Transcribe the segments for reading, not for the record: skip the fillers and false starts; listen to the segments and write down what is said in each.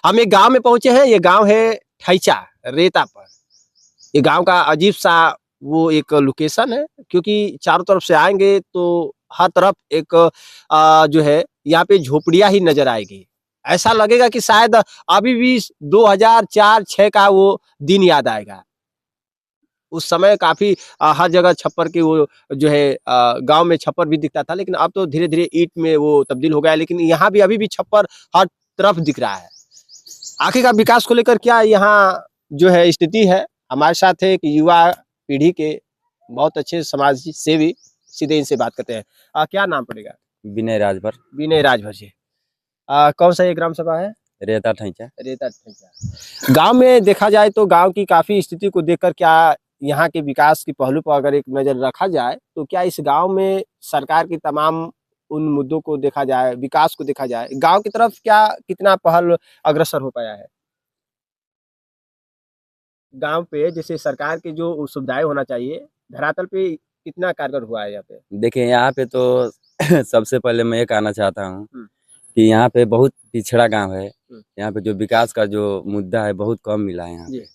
हम एक गांव में पहुंचे हैं। ये गांव है ठैचा, रेता पर। ये गांव का अजीब सा वो एक लोकेशन है, क्योंकि चारों तरफ से आएंगे तो हर तरफ एक जो है यहाँ पे झोपड़ियां ही नजर आएगी। ऐसा लगेगा कि शायद अभी भी 2004-06 का वो दिन याद आएगा। उस समय काफी हर जगह छप्पर की वो जो है गांव में छप्पर भी दिखता था, लेकिन अब तो धीरे धीरे ईंट में वो तब्दील हो गया है। लेकिन यहाँ भी अभी भी छप्पर हर तरफ दिख रहा है। आगे का विकास को लेकर क्या यहाँ जो है स्थिति है, हमारे साथ है एक युवा पीढ़ी के बहुत अच्छे समाज सेवी, सीधे इनसे बात करते हैं। क्या नाम पड़ेगा? विनय राजभर। विनय राजभर जी। कौन सा ये ग्राम सभा है? रेता ठैचा। रेता ठैचा। गांव में देखा जाए तो गांव की काफी स्थिति को देखकर क्या यहाँ के विकास की पहलू पर अगर एक नजर रखा जाए तो क्या इस गांव में सरकार की तमाम उन मुद्दों को देखा जाए, विकास को देखा जाए, गांव की तरफ क्या कितना पहल अग्रसर हो पाया है? गांव पे जैसे सरकार की जो सुविधाएं होना चाहिए धरातल पे कितना कारगर हुआ है यहाँ पे? देखिए यहाँ पे तो सबसे पहले मैं ये कहना चाहता हूँ कि यहाँ पे बहुत पिछड़ा गांव है। यहाँ पे जो विकास का जो मुद्दा है बहुत कम मिला है। यहाँ पे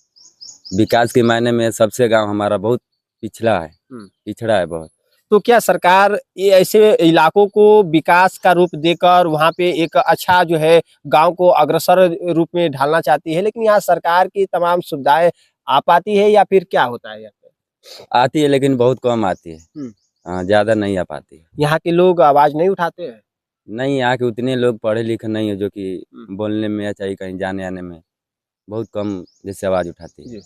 विकास के मायने में सबसे गांव हमारा बहुत पिछड़ा है, पिछड़ा है बहुत। तो क्या सरकार ये ऐसे इलाकों को विकास का रूप देकर वहाँ पे एक अच्छा जो है गांव को अग्रसर रूप में ढालना चाहती है, लेकिन यहाँ सरकार की तमाम सुविधाएं आ पाती है या फिर क्या होता है? यहाँ पे आती है लेकिन बहुत कम आती है, ज्यादा नहीं आ पाती है। यहाँ के लोग आवाज नहीं उठाते हैं? नहीं, यहाँ के उतने लोग पढ़े लिखे नहीं है जो कि बोलने में या चाहिए कहीं जाने आने में बहुत कम जैसे आवाज उठाती है।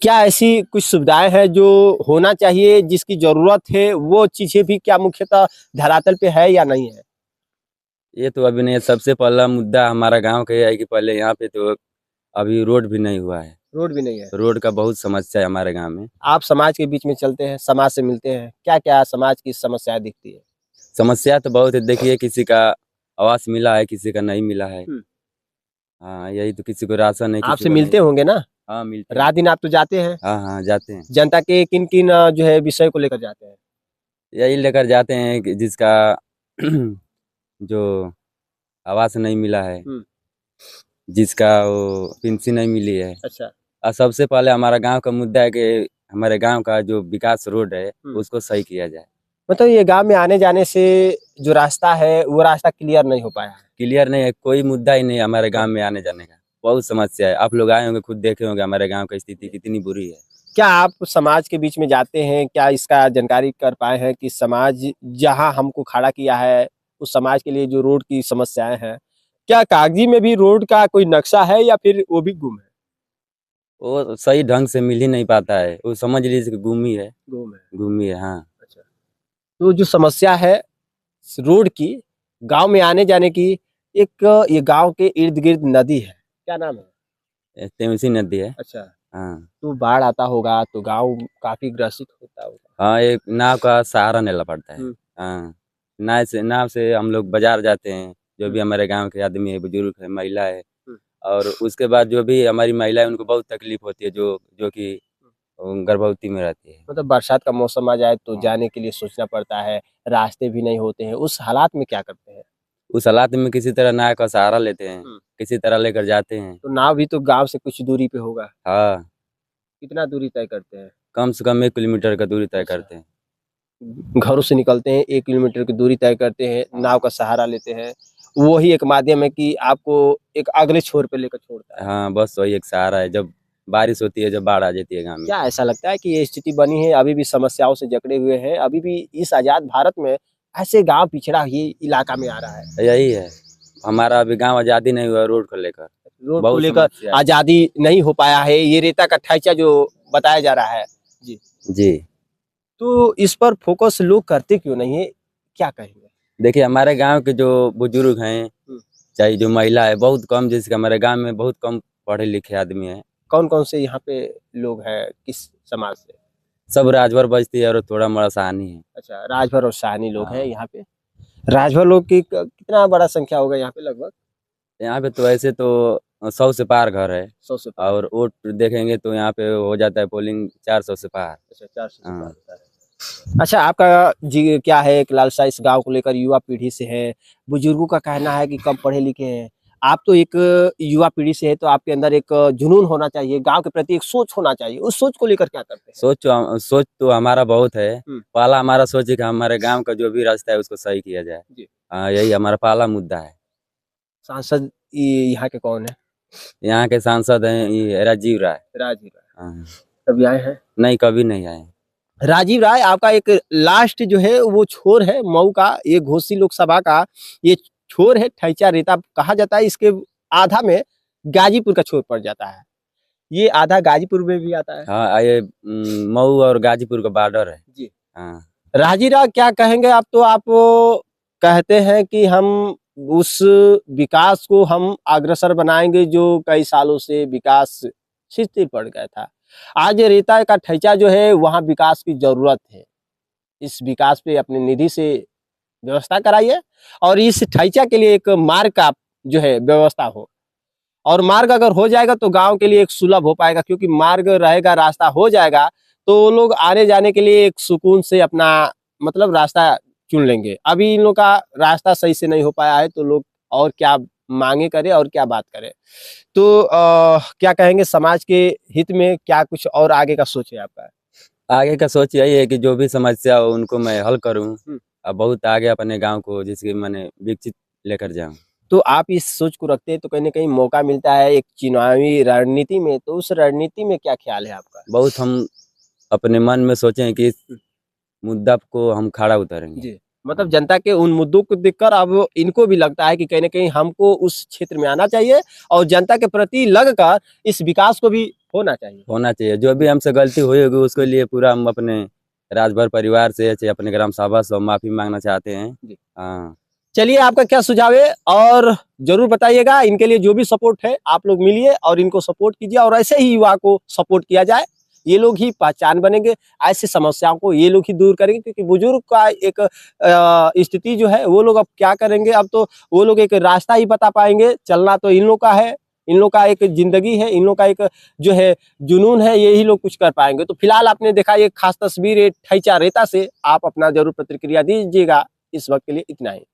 क्या ऐसी कुछ सुविधाएं हैं जो होना चाहिए, जिसकी जरूरत है, वो चीजें भी क्या मुख्यतः धरातल पे है या नहीं है? ये तो अभी नहीं। सबसे पहला मुद्दा हमारा गांव का है कि पहले यहाँ पे तो अभी रोड भी नहीं हुआ है। रोड भी नहीं है? रोड का बहुत समस्या है हमारे गांव में। आप समाज के बीच में चलते हैं, समाज से मिलते हैं, क्या क्या समाज की समस्याएं दिखती है? समस्या तो बहुत है। देखिए किसी का आवास मिला है, किसी का नहीं मिला है। हाँ, यही तो, किसी को राशन है। आपसे मिलते होंगे ना? हाँ, मिलते रात दिन आप तो जाते हैं? हाँ हाँ, जाते हैं। जनता के किन किन जो है विषय को लेकर जाते हैं? यही लेकर जाते हैं कि जिसका जो आवास नहीं मिला है, जिसका वो पेंशन नहीं मिली है। अच्छा। और सबसे पहले हमारा गांव का मुद्दा है कि हमारे गांव का जो विकास रोड है उसको सही किया जाए। मतलब ये गांव में आने जाने से जो रास्ता है वो रास्ता क्लियर नहीं हो पाया है? क्लियर नहीं है, कोई मुद्दा ही नहीं हमारे गांव में आने जाने का। बहुत समस्या है। आप लोग आए होंगे, खुद देखे होंगे हमारे गांव की स्थिति कितनी बुरी है। क्या आप समाज के बीच में जाते हैं, क्या इसका जानकारी कर पाए हैं कि समाज जहां हमको खड़ा किया है उस समाज के लिए जो रोड की समस्याएं हैं, क्या कागजी में भी रोड का कोई नक्शा है या फिर वो भी गुम है? वो सही ढंग से मिल ही नहीं पाता है। वो समझ लीजिए गुम ही है। गुम ही है, हाँ। अच्छा। तो जो समस्या है रोड की, गांव में आने जाने की, एक ये गांव के इर्द गिर्द नदी है, क्या नाम है? तेमसी नदी है। अच्छा। हाँ। तो बाढ़ आता होगा तो गांव काफी ग्रसित होता होगा। हाँ, एक नाव का सहारा लेना पड़ता है। हाँ, नाव से हम लोग बाजार जाते हैं। जो भी हमारे गांव के आदमी है, बुजुर्ग है, महिला है, और उसके बाद जो भी हमारी महिला है उनको बहुत तकलीफ होती है, जो कि गर्भवती में रहती है। मतलब बरसात का मौसम आ जाए तो जाने के लिए सोचना पड़ता है, रास्ते भी नहीं होते हैं, उस हालात में क्या करते हैं? उस हालात में किसी तरह नाव का सहारा लेते हैं, किसी तरह लेकर जाते हैं। तो नाव भी तो गांव से कुछ दूरी पे होगा? हाँ। कितना दूरी तय करते हैं? कम से कम 1 किलोमीटर का दूरी तय करते हैं। घरों से निकलते हैं, 1 किलोमीटर की दूरी तय करते हैं, नाव का सहारा लेते हैं, वो ही एक माध्यम है कि आपको एक अगले छोर पे लेकर छोड़ता है। हाँ, बस वही एक सहारा है जब बारिश होती है, जब बाढ़ आ जाती है गाँव में। क्या ऐसा लगता है कि ये स्थिति बनी है, अभी भी समस्याओं से जकड़े हुए हैं, अभी भी इस आजाद भारत में ऐसे गांव पिछड़ा ही इलाका में आ रहा है? यही है, हमारा अभी गांव आजादी नहीं हुआ रोड को लेकर। रोड को लेकर आजादी नहीं हो पाया है, ये रेता का ढांचा जो बताया जा रहा है। जी जी। तो इस पर फोकस लोग करते क्यों नहीं है, क्या कहेंगे? देखिए हमारे गांव के जो बुजुर्ग हैं, चाहे जो महिला है, बहुत कम, जैसे हमारे गांव में बहुत कम पढ़े लिखे आदमी हैं। कौन कौन से यहाँ पे लोग हैं, किस समाज से? सब राजभर बजती है और थोड़ा मोड़ा सहानी है। अच्छा, राजभर और सहानी लोग हैं यहाँ पे। राजभर लोग की कितना बड़ा संख्या होगा यहाँ पे लगभग? यहाँ पे तो ऐसे तो 100 से पार घर है। 100 से पार। और वोट देखेंगे तो यहाँ पे हो जाता है पोलिंग 400 से पार। अच्छा, 400 से पार होता है। अच्छा, आपका जी क्या है, एक लालसा इस गांव को लेकर युवा पीढ़ी से है, बुजुर्गों का कहना है कि कम पढ़े लिखे हैं, आप तो एक युवा पीढ़ी से है, तो आपके अंदर एक जुनून होना चाहिए, गांव के प्रति एक सोच होना चाहिए। उस सोच को लेकर क्या करते हैं? सोच तो हमारा बहुत है। हम्म। पहला हमारा सोच है कि हमारे गांव का जो भी रास्ता है उसको सही किया जाए। जी। यही हमारा पहला मुद्दा है। सांसद यहाँ के कौन है? यहाँ के सांसद हैं ये राजीव राय। राजीव राय हाँ। कभी आए हैं? नहीं, कभी नहीं आए। राजीव राय आपका एक लास्ट जो है वो छोर है मऊ का, ये घोसी लोकसभा का ये छोर है, ठैचा रेता कहा जाता है। इसके आधा में गाजीपुर का छोर पड़ जाता है, ये आधा गाजीपुर में भी आता है। हाँ, ये मऊ और गाजीपुर का बॉर्डर है जी। हाँ। राजीव राय क्या कहेंगे आप? तो आप कहते हैं कि हम उस विकास को हम अग्रसर बनाएंगे जो कई सालों से विकास शिथिल पड़ गया था। आज रेता का ठैचा जो है वहाँ विकास की जरूरत है। इस विकास पे अपनी निधि से व्यवस्था कराइए और इस ठैचा के लिए एक मार्ग का जो है व्यवस्था हो, और मार्ग अगर हो जाएगा तो गांव के लिए एक सुलभ हो पाएगा, क्योंकि मार्ग रहेगा, रास्ता हो जाएगा तो लोग आने जाने के लिए एक सुकून से अपना मतलब रास्ता चुन लेंगे। अभी इन लोग का रास्ता सही से नहीं हो पाया है तो लोग और क्या मांगे करे और क्या बात करे। तो क्या कहेंगे समाज के हित में, क्या कुछ और आगे का सोच है आपका? आगे का सोच यही है कि जो भी समस्या हो उनको मैं हल करूं और बहुत आगे अपने गांव को जिसके मैंने विकसित लेकर जाऊं। तो आप इस सोच को रखते हैं तो कहीं ना कहीं मौका मिलता है एक चुनावी रणनीति में, तो उस रणनीति में क्या ख्याल है आपका? बहुत हम अपने मन में सोचे कि इस मुद्दा को हम खड़ा उतारेंगे। जी, मतलब जनता के उन मुद्दों को देखकर अब इनको भी लगता है कि कहीं ना कहीं हमको उस क्षेत्र में आना चाहिए और जनता के प्रति लगकर इस विकास को भी होना चाहिए। जो भी हमसे गलती हुई होगी उसके लिए पूरा हम अपने राजभर परिवार से चाहे अपने ग्राम सभा से माफी मांगना चाहते हैं। हाँ। चलिए, आपका क्या सुझाव है और जरूर बताइएगा। इनके लिए जो भी सपोर्ट है आप लोग मिलिए और इनको सपोर्ट कीजिए, और ऐसे ही युवा को सपोर्ट किया जाए। ये लोग ही पहचान बनेंगे, ऐसी समस्याओं को ये लोग ही दूर करेंगे, क्योंकि बुजुर्ग का एक स्थिति जो है वो लोग अब क्या करेंगे, अब तो वो लोग एक रास्ता ही बता पाएंगे। चलना तो इन लोग का है, इन लोग का एक जिंदगी है, इन लोग का एक जो है जुनून है, यही लोग कुछ कर पाएंगे। तो फिलहाल आपने देखा ये खास तस्वीर ठैचा रेता से, आप अपना जरूर प्रतिक्रिया दीजिएगा। इस वक्त के लिए इतना ही।